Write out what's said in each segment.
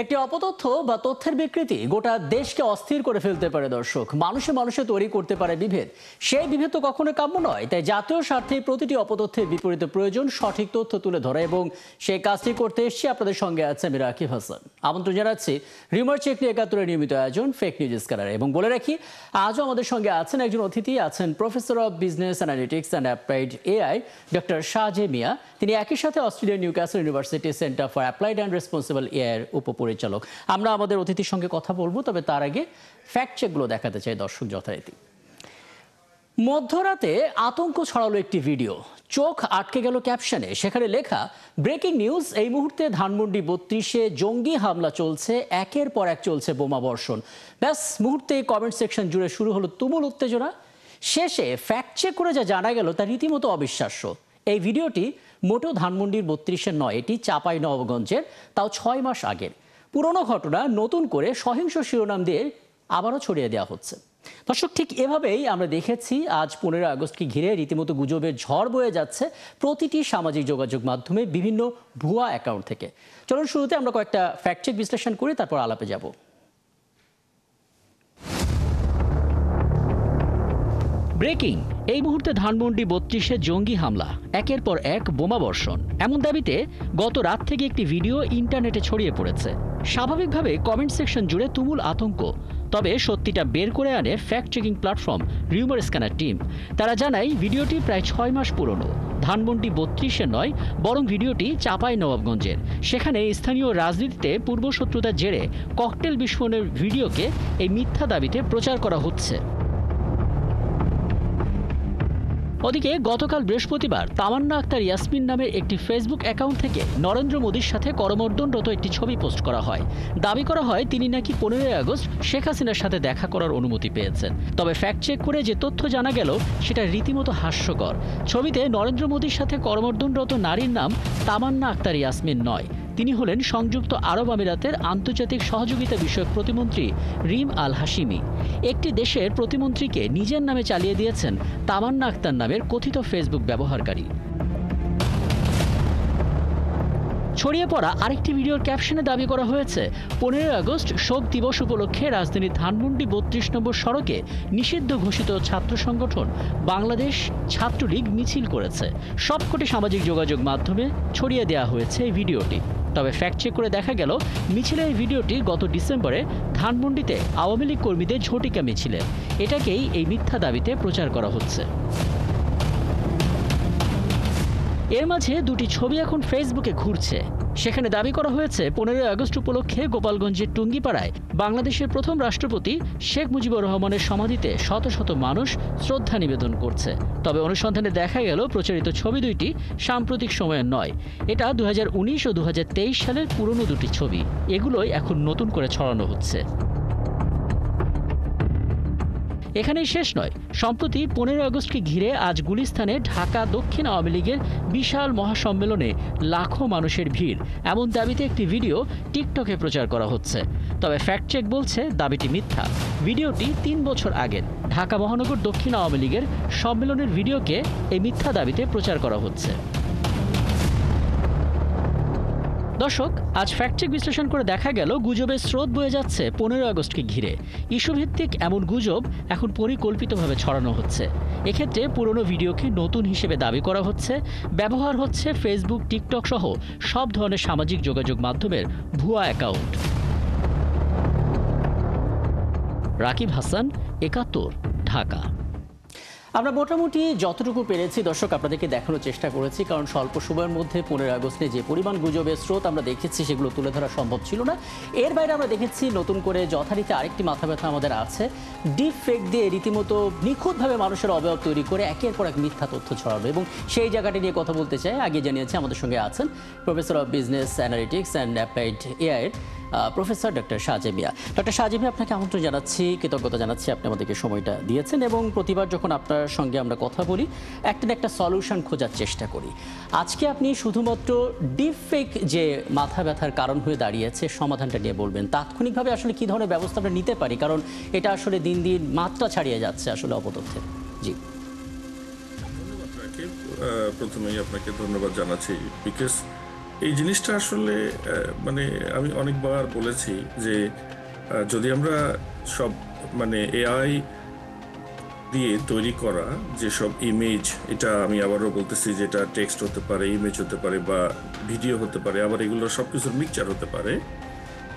একটি অপতথ্য বা তথ্যের বিকৃতি গোটা দেশকে অস্থির করে ফেলতে পারে দর্শক। মানুষে মানুষে তৈরি করতে পারে বিভেদ। সেই বিভেদ তো কখনো কাম্য নয়। তাই জাতীয় স্বার্থে প্রতিটি অপতথ্যের বিপরীতে প্রয়োজন সঠিক তথ্য তুলে ধরা, এবং সেই কাজটি করতে এসেছি আপনাদের সঙ্গে আছে আমি রাকিব হাসান। আমন্ত্রণ জানাচ্ছি রিউমার চেক নিয়ে ৭১-এর নিয়মিত আয়োজন ফেক নিউজ স্ক্যানার। এবং বলে রাখি, আজও আমাদের সঙ্গে আছেন একজন অতিথি, আছেন professor of business analytics and applied AI doctor Shahje Miah. তিনি একই সাথে অস্ট্রেলিয়ার Newcastle university centre for applied and responsible AI এর উপপরিচালক। আমরা আমাদের অতিথির সঙ্গে কথা বলবো, তবে তার আগে ফ্যাক্ট চেকগুলো দেখাতে চাই দর্শক যথারীতি। মধ্যরাতে আতঙ্ক ছড়ালো একটি ভিডিও, চোখ আটকে গেল ক্যাপশনে। সেখানে লেখা ব্রেকিং নিউজ, এই মুহূর্তে ধানমন্ডি ৩২-এ জঙ্গি হামলা চলছে, একের পর এক চলছে বোমা বর্ষণ। ব্যাস মুহূর্তে কমেন্ট সেকশন জুড়ে শুরু হলো তুমুল উত্তেজনা। শেষে ফ্যাক্ট চেক করে যা জানা গেল তা রীতিমতো অবিশ্বাস্য। এই ভিডিওটি মোটেও ধানমন্ডির ৩২-এর নয়, এটি চাঁপাইনবাবগঞ্জের, তাও ৬ মাস আগের। পুরনো ঘটনা নতুন করে সহিংস শিরোনাম দিয়ে আবারও ছড়িয়ে দেওয়া হচ্ছে। দর্শক, ঠিক এভাবেই আমরা দেখেছি আজ ১৫ আগস্টকে ঘিরে রীতিমতো গুজবের ঝড় বয়ে যাচ্ছে প্রতিটি সামাজিক যোগাযোগ মাধ্যমে বিভিন্ন ভুয়া অ্যাকাউন্ট থেকে। চলুন শুরুতে আমরা কয়েকটা ফ্যাক্ট চেক বিশ্লেষণ করি, তারপর আলাপে যাব। ব্রেকিং, এই মুহূর্তে ধানমন্ডি ৩২-এ জঙ্গি হামলা, একের পর এক বোমা বর্ষণ, এমন দাবিতে গত রাত থেকে একটি ভিডিও ইন্টারনেটে ছড়িয়ে পড়েছে। স্বাভাবিকভাবে কমেন্ট সেকশন জুড়ে তুমুল আতঙ্ক। তবে সত্যিটা বের করে আনে fact checking platform rumour scanner team. তারা জানায় ভিডিওটি প্রায় ৬ মাস পুরনো। ধানমন্ডি ৩২-এর নয়, বরং ভিডিওটি চাঁপাইনবাবগঞ্জের। সেখানে স্থানীয় রাজনীতিতে পূর্বশত্রুতার জেরে ককটেল বিস্ফোরণের ভিডিওকে এই মিথ্যা দাবিতে প্রচার করা হচ্ছে। ওদিকে গতকাল বৃহস্পতিবার তামান্না আক্তার ইয়াসমিন নামের একটি ফেসবুক অ্যাকাউন্ট থেকে নরেন্দ্র মোদীর সাথে করমর্দনরত একটি ছবি পোস্ট করা হয়। দাবি করা হয় তিনি নাকি ১৫ আগস্ট শেখ হাসিনার সাথে দেখা করার অনুমতি পেয়েছেন। তবে ফ্যাক্ট চেক করে যে তথ্য জানা গেল সেটা রীতিমতো হাস্যকর। ছবিতে নরেন্দ্র মোদীর সাথে করমর্দনরত নারীর নাম তামান্না আক্তার ইয়াসমিন নয়, তিনি হলেন সংযুক্ত আরব আমিরাতের আন্তর্জাতিক সহযোগিতা বিষয়ক প্রতিমন্ত্রী রিম আল হাশিমি। একটি দেশের প্রতিমন্ত্রীকে নিজের নামে চালিয়ে দিয়েছেন তামান্না আক্তার নামের কথিত ফেসবুক ব্যবহারকারী। ছড়িয়ে পড়া আরেকটি ভিডিওর ক্যাপশনে দাবি করা হয়েছে ১৫ আগস্ট শোক দিবস উপলক্ষে রাজধানীর ধানমন্ডি ৩২ নম্বর সড়কে নিষিদ্ধ ঘোষিত ছাত্র সংগঠন বাংলাদেশ ছাত্রলীগ মিছিল করেছে। সবকটি সামাজিক যোগাযোগ মাধ্যমে ছড়িয়ে দেওয়া হয়েছে এই ভিডিওটি। তবে ফ্যাক্ট চেক করে দেখা গেল মিছিলের এই ভিডিওটি গত ডিসেম্বরে ধানমন্ডিতে আওয়ামী লীগ কর্মীদের ঝটিকা মিছিলে। এটাকেই এই মিথ্যা দাবিতে প্রচার করা হচ্ছে। এর মাঝে দুটি ছবি এখন ফেসবুকে ঘুরছে। সেখানে দাবি করা হয়েছে ১৫ আগস্ট উপলক্ষে গোপালগঞ্জের টুঙ্গিপাড়ায় বাংলাদেশের প্রথম রাষ্ট্রপতি শেখ মুজিবুর রহমানের সমাধিতে শত শত মানুষ শ্রদ্ধা নিবেদন করছে। তবে অনুসন্ধানে দেখা গেল প্রচারিত ছবি দুইটি সাম্প্রতিক সময়ের নয়। এটা ২০১৯ ও ২০২৩ সালের পুরনো দুটি ছবি। এগুলোই এখন নতুন করে ছড়ানো হচ্ছে। এখানেই শেষ নয়। সম্প্রতি ১৫ আগস্টকে ঘিরে আজ গুলিস্তানে ঢাকা দক্ষিণ আওয়ামী লীগের বিশাল মহাসম্মেলনে লাখো মানুষের ভিড়, এমন দাবিতে একটি ভিডিও টিকটকে প্রচার করা হচ্ছে। তবে ফ্যাক্ট চেক বলছে দাবিটি মিথ্যা। ভিডিওটি ৩ বছর আগের। ঢাকা মহানগর দক্ষিণ আওয়ামী লীগের সম্মেলনের ভিডিওকে এই মিথ্যা দাবিতে প্রচার করা হচ্ছে। দর্শক, আজ ফ্যাক্ট চেক বিশ্লেষণ করে দেখা গেল গুজবের স্রোত বয়ে যাচ্ছে ১৫ আগস্টকে ঘিরে। ইস্যুভিত্তিক এমন গুজব এখন পরিকল্পিতভাবে ছড়ানো হচ্ছে। এক্ষেত্রে পুরনো ভিডিওকে নতুন হিসেবে দাবি করা হচ্ছে। ব্যবহার হচ্ছে ফেসবুক, টিকটক সহ সব ধরনের সামাজিক যোগাযোগ মাধ্যমের ভুয়া অ্যাকাউন্ট। রাকিব হাসান, ৭১, ঢাকা। আমরা মোটামুটি যতটুকু পেরেছি দর্শক আপনাদেরকে দেখানোর চেষ্টা করেছি, কারণ স্বল্প সময়ের মধ্যে ১৫ আগস্টে যে পরিমাণ গুজবের স্রোত আমরা দেখেছি সেগুলো তুলে ধরা সম্ভব ছিল না। এর বাইরে আমরা দেখেছি নতুন করে যথারীতি আরেকটি মাথা ব্যথা আমাদের আছে, ডিপ ফেক দিয়ে রীতিমতো নিখুঁতভাবে মানুষের অবয়ব তৈরি করে একের পর এক মিথ্যা তথ্য ছড়াবে, এবং সেই জায়গাটি নিয়ে কথা বলতে চাই। আগে জানিয়েছি আমাদের সঙ্গে আছেন professor of business analytics and applied AI এর প্রফেসর ডক্টর শাহজে মিয়া। ডক্টর শাহজে মিয়া, আপনাকে আমন্ত্রণ জানাচ্ছি, কৃতজ্ঞতা জানাচ্ছি আপনি আমাদেরকে সময়টা দিয়েছেন, এবং প্রতিবার যখন আপনার সঙ্গে আমরা কথা বলি একটা না একটা সলিউশন খোঁজার চেষ্টা করি। আজকে আপনি শুধুমাত্র ডিপ ফেক যে মাথা ব্যথার কারণ হয়ে দাঁড়িয়েছে সমাধানটা নিয়ে বলবেন। তাৎক্ষণিকভাবে আসলে কী ধরনের ব্যবস্থা আমরা নিতে পারি, কারণ এটা আসলে দিন দিন মাত্রা ছাড়িয়ে যাচ্ছে আসলে অপতথ্যের। জি, প্রথমেই আপনাকে ধন্যবাদ জানাচ্ছি, বিকজ এই জিনিসটা আসলে মানে আমি অনেকবার বলেছি যে যদি আমরা সব মানে এআই দিয়ে তৈরি করা যেসব ইমেজ, এটা আমি আবারও বলতেছি, যেটা টেক্সট হতে পারে, ইমেজ হতে পারে বা ভিডিও হতে পারে, আবার এগুলো সবকিছুর মিক্সচার হতে পারে,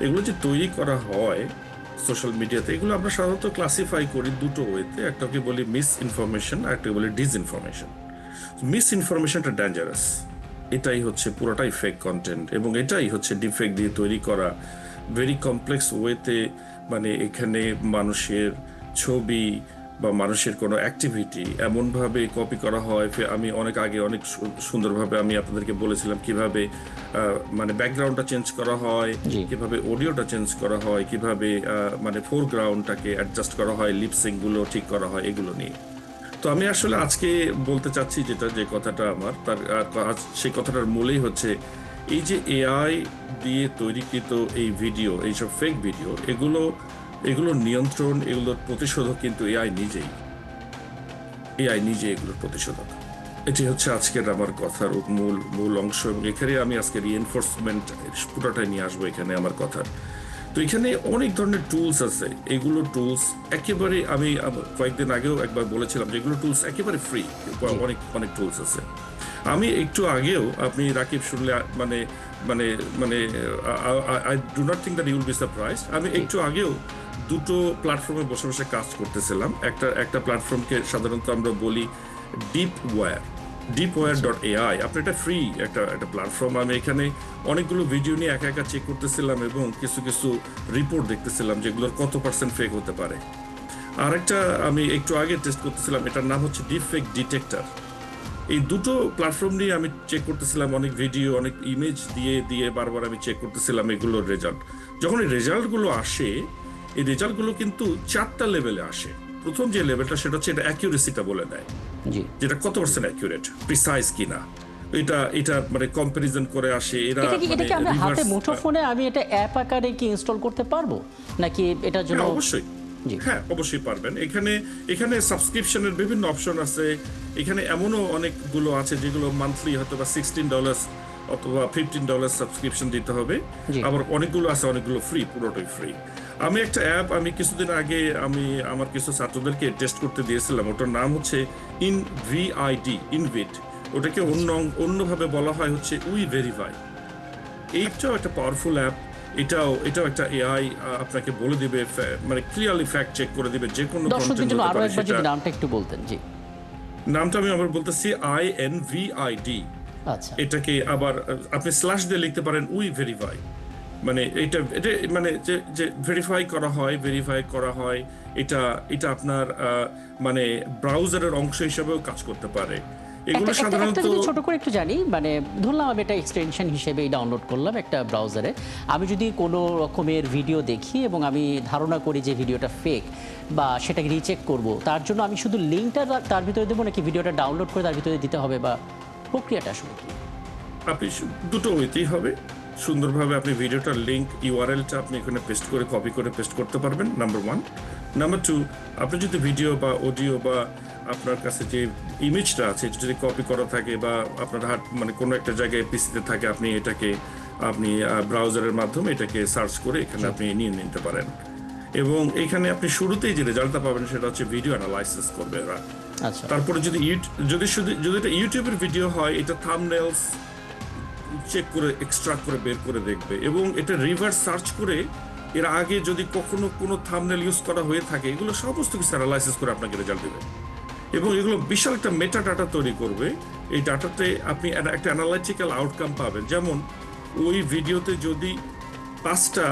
এগুলো যে তৈরি করা হয় সোশ্যাল মিডিয়াতে, এগুলো আমরা সাধারণত ক্লাসিফাই করি দুটো ওয়েতে। একটাকে বলি মিস ইনফরমেশন, আর একটাকে বলি ডিসইনফরমেশন। মিস ইনফরমেশনটা ডেঞ্জারাস, এটাই হচ্ছে পুরোটাই ফেক কন্টেন্ট, এবং এটাই হচ্ছে ডিফেক্ট দিয়ে তৈরি করা ভেরি কমপ্লেক্স ওয়েতে, মানে এখানে মানুষের ছবি বা মানুষের কোনো অ্যাক্টিভিটি এমনভাবে কপি করা হয়। আমি অনেক আগে অনেক সুন্দরভাবে আমি আপনাদেরকে বলেছিলাম কিভাবে মানে ব্যাকগ্রাউন্ডটা চেঞ্জ করা হয়, কিভাবে অডিওটা চেঞ্জ করা হয়, কিভাবে মানে ফোরগ্রাউন্ডটাকে অ্যাডজাস্ট করা হয়, লিপসিংগুলো ঠিক করা হয়, এগুলো নিয়ে। তো আমি আসলে আজকে বলতে চাচ্ছি যে কথাটা আমার, তার সেই কথাটার মূলেই হচ্ছে এই যে এআই দিয়ে তৈরিকৃত এই ভিডিও, এইসব ফেক ভিডিও, এগুলোর নিয়ন্ত্রণ, এগুলোর প্রতিশোধক কিন্তু এআই নিজে এগুলোর প্রতিশোধক। এটি হচ্ছে আজকের আমার কথার মূল অংশ, এবং এখানে আমি আজকে রিএনফোর্সমেন্ট পুরোটাই নিয়ে আসবো এখানে আমার কথার। তো এখানে অনেক ধরনের টুলস আছে, এগুলো টুলস একেবারে, আমি কয়েকদিন আগেও একবার বলেছিলাম যে এগুলো টুলস একেবারে ফ্রি, অনেক অনেক টুলস আছে। আমি একটু আগেও, আপনি রাকিব শুনলে মানে মানে মানে I do not think that you will be surprised, আমি একটু আগেও দুটো প্ল্যাটফর্মে বসে বসে কাজ করতেছিলাম। একটা প্ল্যাটফর্মকে সাধারণত আমরা বলি deepwire.ai। আপনি এটা ফ্রি একটা প্ল্যাটফর্ম। আমি এখানে অনেকগুলো ভিডিও নিয়ে একা একা চেক করতেছিলাম এবং কিছু রিপোর্ট দেখতেছিলাম যেগুলোর কত % ফেক হতে পারে। আরেকটা আমি একটু আগে টেস্ট করতেছিলাম, এটার নাম হচ্ছে ডিপফেক ডিটেক্টর। এই দুটো প্ল্যাটফর্ম নিয়ে আমি চেক করতেছিলাম, অনেক ভিডিও, অনেক ইমেজ দিয়ে বারবার আমি চেক করতেছিলাম এগুলোর রেজাল্ট। যখন এই রেজাল্টগুলো আসে, এই রেজাল্টগুলো কিন্তু 4টা লেভেলে আসে। প্রথম যে লেভেলটা, সেটা হচ্ছে এটা অ্যাকিউরেসিটা বলে দেয়, যেটা কত % অ্যাকিউরেট, প্রিসাইজ কিনা। এটা মানে কম্পারিজন করে আসে এরা। এটা কি আমি হাতে মুঠোফোনে আমি এটা অ্যাপ আকারে কি ইনস্টল করতে পারবো নাকি এটার জন্য? অবশ্যই, হ্যাঁ অবশ্যই পারবেন। এখানে সাবস্ক্রিপশনের বিভিন্ন অপশন আছে। এখানে এমনও অনেকগুলো আছে যেগুলো মান্থলি হয়তো বা $16 অথবা $15 সাবস্ক্রিপশন দিতে হবে। আবার অনেকগুলো আছে, অনেকগুলো ফ্রি, পুরোটাই ফ্রি। আমি একটা অ্যাপ আমি কিছুদিন আগে আমার কিছু ছাত্রদেরকে টেস্ট করতে দিয়েছিলাম, ওটার নাম হচ্ছে ইনভিট। ওটাকে অন্যভাবে বলা হয় হচ্ছে উই ভেরিফাই। এইটাও একটা পাওয়ারফুল অ্যাপ। এটাও একটা এআই আপনাকে বলে দিবে, মানে ক্লিয়ারলি ফ্যাক্ট চেক করে দিবে যে কোনো দর্শকদের জন্য আরো একবার যদি নামটা একটু বলতেন। জি, নামটা আমি আবার বলতেছি, INVID। আচ্ছা, এটাকে আবার আপনি স্ল্যাশ দিয়ে লিখতে পারেন উই ভেরিফাই। মানে এটা মানে যে ভেরিফাই করা হয়, এটা আপনার মানে ব্রাউজারের অংশ হিসেবেও কাজ করতে পারে। এগুলো সাধারণত ছোট করে একটু জানি, মানে ধরলাম আমি এটা এক্সটেনশন হিসেবে ডাউনলোড করলাম একটা ব্রাউজারে। আমি যদি কোনো রকমের ভিডিও দেখি এবং আমি ধারণা করি যে ভিডিওটা ফেক বা সেটাকে রিচেক করব, তার জন্য আমি শুধু লিঙ্কটা তার ভিতরে দেবো নাকি ভিডিওটা ডাউনলোড করে তার ভিতরে দিতে হবে, বা প্রক্রিয়াটা আসলে কি? আপনি দুটো হইতেই হবে। সুন্দরভাবে আপনি ভিডিওটার লিঙ্ক, ইউআরএলটা আপনি এখানে পেস্ট করে, কপি করে পেস্ট করতে পারবেন, নাম্বার 1। নাম্বার 2, আপনি যদি ভিডিও বা অডিও বা আপনার কাছে যে ইমেজটা আছে যদি কপি করা থাকে বা আপনার মানে কোনো একটা জায়গায় পিসিতে থাকে, আপনি ব্রাউজারের মাধ্যমে এটাকে সার্চ করে এখানে আপনি নিয়ে নিতে পারেন। এবং এখানে আপনি শুরুতেই যে রেজাল্টটা পাবেন সেটা হচ্ছে ভিডিও অ্যানালাইসিস করবে এরা। আচ্ছা, তারপরে যদি এটা ইউটিউবের ভিডিও হয়, এটা থাম্বনেলস চেক করে এক্সট্রাক্ট করে বের করে দেখবে, এবং এটা রিভার্স সার্চ করে এর আগে যদি কখনো কোনো থাম্বনেল ইউজ করা হয়ে থাকে, এগুলো সমস্ত কিছু অ্যানালাইসিস করে আপনাকে রেজাল্ট দেবে। এবং এগুলো বিশাল একটা মেটা ডাটা তৈরি করবে। এই ডাটাতে আপনি একটা অ্যানালাইটিক্যাল আউটকাম পাবেন। যেমন ওই ভিডিওতে যদি 5টা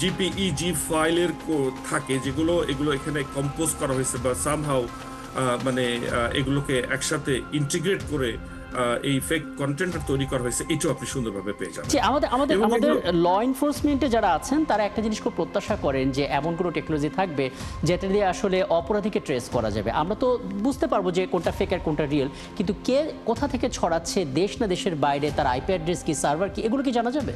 জিপিইজি ফাইলের থাকে, এগুলো এখানে কম্পোজ করা হয়েছে বা সামহাউ মানে এগুলোকে একসাথে ইন্টিগ্রেট করে এই ফেক কন্টেন্ট তৈরি করা হয়েছে, এটাও আপনি সুন্দরভাবে পেয়ে যাবেন। আমাদের ল এনফোর্সমেন্টে যারা আছেন তারা একটা জিনিস খুব প্রত্যাশা করেন যে এমন কোনো টেকনোলজি থাকবে যেটা দিয়ে আসলে অপরাধীকে ট্রেস করা যাবে। আমরা তো বুঝতে পারবো যে কোনটা ফেক আর কোনটা রিয়েল, কিন্তু কে কোথা থেকে ছড়াচ্ছে, দেশ না দেশের বাইরে, তার আইপি অ্যাড্রেস কি, সার্ভার কি, এগুলো কি জানা যাবে?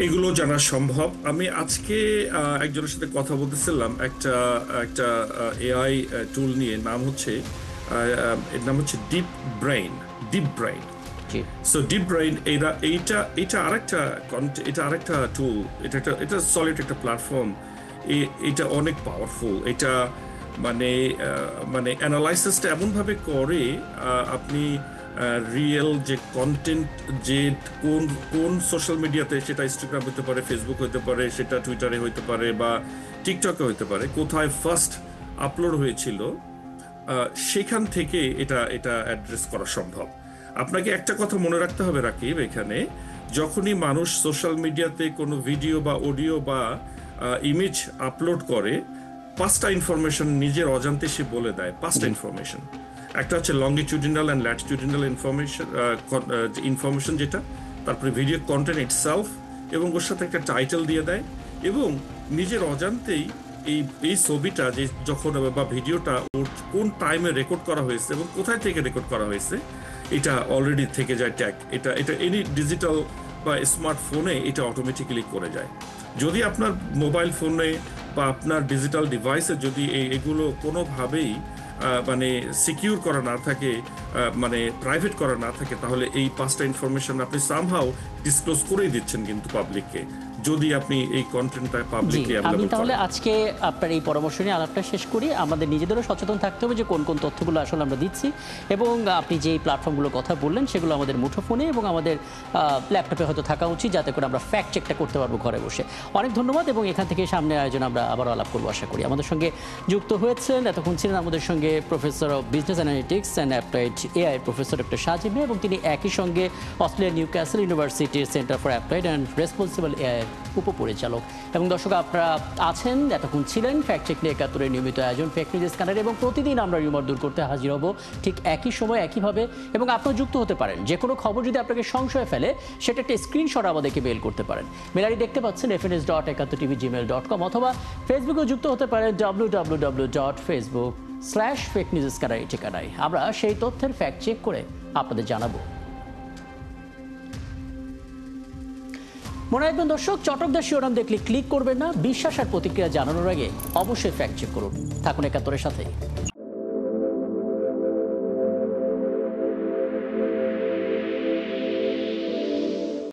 এগুলো জানা সম্ভব। আমি আজকে একজনের সাথে কথা বলতেছিলাম একটা এআই টুল নিয়ে, এর নাম হচ্ছে ডিপ ব্রেইন। জি। সো ডিপ ব্রেইন এটা আরেকটা টুল, এটা সলিড একটা প্ল্যাটফর্ম, এটা অনেক পাওয়ারফুল। এটা মানে অ্যানালাইসিসটা এমনভাবে করে, আপনি রিয়েল যে কন্টেন্ট, যে কোন কোন সোশ্যাল মিডিয়াতে, সেটা ইনস্টাগ্রাম হতে পারে, ফেসবুক হতে পারে, সেটা টুইটারে হতে পারে বা টিকটকে হতে পারে, কোথায় ফার্স্ট আপলোড হয়েছিল, সেখান থেকে এটা অ্যাড্রেস করা সম্ভব। আপনাকে একটা কথা মনে রাখতে হবে রাকিব, এখানে যখনই মানুষ সোশ্যাল মিডিয়াতে কোনো ভিডিও বা অডিও বা ইমেজ আপলোড করে, 5টা ইনফরমেশন নিজের অজান্তে সে বলে দেয়। 5টা ইনফরমেশন। একটা হচ্ছে লংগিটিউডিনাল অ্যান্ড ল্যাটিটিউডিনাল ইনফরমেশন যেটা, তারপরে ভিডিও কন্টেন্ট ইটসেলফ, এবং ওর সাথে একটা টাইটেল দিয়ে দেয়, এবং নিজের অজান্তেই এই ছবিটা যে যখন বা ভিডিওটা ওর কোন টাইমে রেকর্ড করা হয়েছে এবং কোথায় থেকে রেকর্ড করা হয়েছে, এটা অলরেডি থেকে যায় ট্যাগ। এটা এনি ডিজিটাল বা স্মার্টফোনে এটা অটোমেটিক্যালি করে যায়। যদি আপনার মোবাইল ফোনে বা আপনার ডিজিটাল ডিভাইসে যদি এগুলো কোনোভাবেই মানে সিকিউর করা না থাকে, মানে প্রাইভেট করা না থাকে, তাহলে এই 5টা ইনফরমেশন আপনি সামহাউ ডিসক্লোজ করেই দিচ্ছেন কিন্তু পাবলিককে, যদি আপনি এই কন্টেন্টটা পাবলিকলি আমি অ্যাভেলেবল তাহলে করেন। আজকে আপনার এই পরামর্শ নিয়ে আলাপটা শেষ করি। আমাদের নিজেদেরও সচেতন থাকতে হবে যে কোন কোন তথ্যগুলো আসলে আমরা দিচ্ছি, এবং আপনি যেই প্ল্যাটফর্মগুলোর কথা বললেন সেগুলো আমাদের মুঠোফোনে এবং আমাদের ল্যাপটপে হয়তো থাকা উচিত, যাতে করে আমরা ফ্যাক্ট চেকটা করতে পারবো ঘরে বসে। অনেক ধন্যবাদ, এবং এখান থেকে সামনে আয়োজন আমরা আবারও আলাপ করবো আশা করি। আমাদের সঙ্গে যুক্ত হয়েছেন, এতক্ষণ ছিলেন আমাদের সঙ্গে professor of business analytics and applied AI professor doctor Sajib, এবং তিনি একই সঙ্গে অস্ট্রেলিয়ার নিউক্যাসল ইউনিভার্সিটির centre for applied and responsible AI উপপরিচালক। এবং দর্শক, আপনারা আছেন, এতক্ষণ ছিলেন ফ্যাক্ট চেক নিয়ে 71-এর নিয়মিত আয়োজন ফেক নিউজ স্ক্যানার, এবং প্রতিদিন আমরা রিউমার দূর করতে হাজির হব ঠিক একই সময় একইভাবে। এবং আপনারা যুক্ত হতে পারেন, যে কোনো খবর যদি আপনাকে সংশয় ফেলে সেটা একটা স্ক্রিনশট আমাদেরকে মেল করতে পারেন। মেল আইডি দেখতে পাচ্ছেন fns.71tv@gmail.com, অথবা ফেসবুকেও যুক্ত হতে পারেন www.facebook/fakenewscanner এই ঠিকানায়। আমরা সেই তথ্যের ফ্যাক্ট চেক করে আপনাদের জানাবো। মনে রাখবেন দর্শক, চটকদার শিরোনাম দেখলে ক্লিক করবেন না। বিশ্বাস আর প্রতিক্রিয়া জানানোর আগে অবশ্যই ফ্যাক্ট চেক করুন। থাকুন 71-এর সাথে।